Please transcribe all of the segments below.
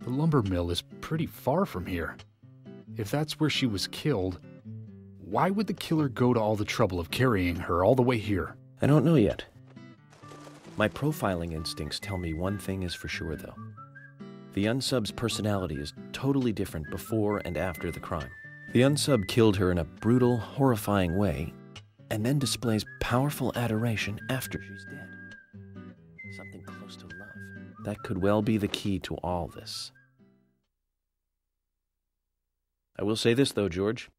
The lumber mill is pretty far from here. If that's where she was killed, why would the killer go to all the trouble of carrying her all the way here? I don't know yet. My profiling instincts tell me one thing is for sure, though. The unsub's personality is totally different before and after the crime. The unsub killed her in a brutal, horrifying way, and then displays powerful adoration after she's dead. Something close to love. That could well be the key to all this. I will say this, though, George.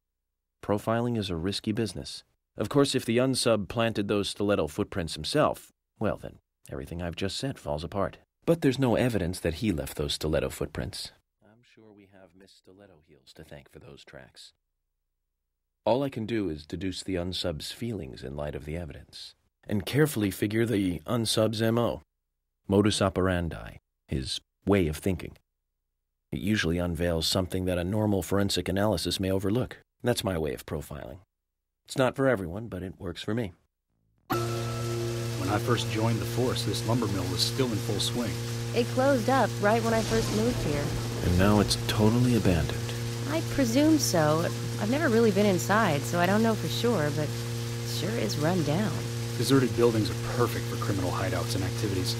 Profiling is a risky business. Of course, if the unsub planted those stiletto footprints himself, well then, everything I've just said falls apart. But there's no evidence that he left those stiletto footprints. I'm sure we have Miss Stiletto Heels to thank for those tracks. All I can do is deduce the unsub's feelings in light of the evidence, and carefully figure the unsub's MO, modus operandi, his way of thinking. It usually unveils something that a normal forensic analysis may overlook. That's my way of profiling. It's not for everyone, but it works for me. When I first joined the force, this lumber mill was still in full swing. It closed up right when I first moved here. And now it's totally abandoned. I presume so. I've never really been inside, so I don't know for sure, but it sure is run down. Deserted buildings are perfect for criminal hideouts and activities.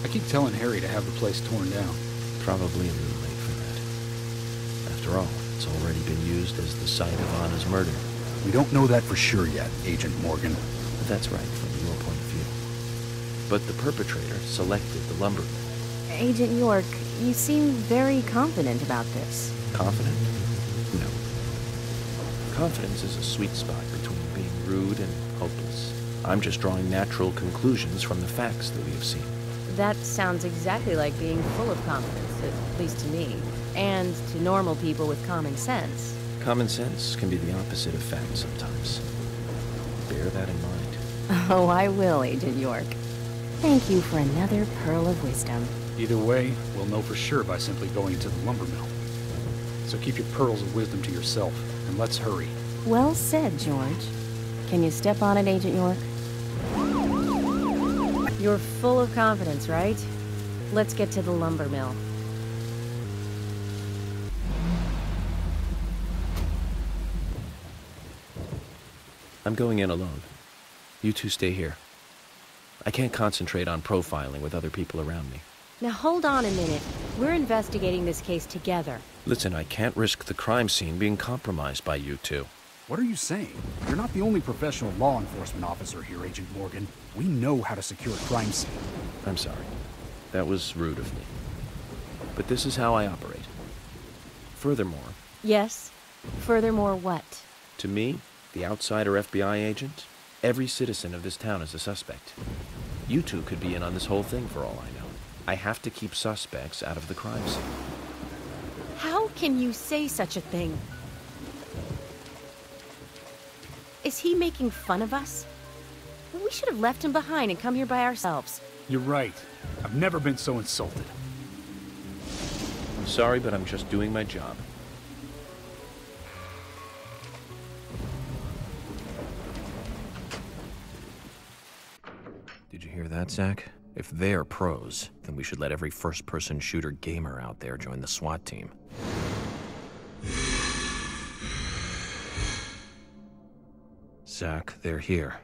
I keep telling Harry to have the place torn down. Probably a little late for that. After all, it's already been used as the site of Anna's murder. We don't know that for sure yet, Agent Morgan. But that's right, from your point of view. But the perpetrator selected the lumber mill. Agent York, you seem very confident about this. Confident? No. Confidence is a sweet spot between being rude and hopeless. I'm just drawing natural conclusions from the facts that we have seen. That sounds exactly like being full of confidence, at least to me, and to normal people with common sense. Common sense can be the opposite of fact sometimes. Bear that in mind. Oh, I will, Agent York. Thank you for another pearl of wisdom. Either way, we'll know for sure by simply going to the lumber mill. So keep your pearls of wisdom to yourself, and let's hurry. Well said, George. Can you step on it, Agent York? You're full of confidence, right? Let's get to the lumber mill. I'm going in alone. You two stay here. I can't concentrate on profiling with other people around me. Now hold on a minute. We're investigating this case together. Listen, I can't risk the crime scene being compromised by you two. What are you saying? You're not the only professional law enforcement officer here, Agent Morgan. We know how to secure a crime scene. I'm sorry. That was rude of me. But this is how I operate. Furthermore... Yes? Furthermore what? To me, the outsider FBI agent, every citizen of this town is a suspect. You two could be in on this whole thing for all I know. I have to keep suspects out of the crime scene. How can you say such a thing? Is he making fun of us? We should have left him behind and come here by ourselves. You're right. I've never been so insulted. I'm sorry, but I'm just doing my job. Did you hear that, Zach? If they're pros, then we should let every first-person shooter gamer out there join the SWAT team. Zach, they're here.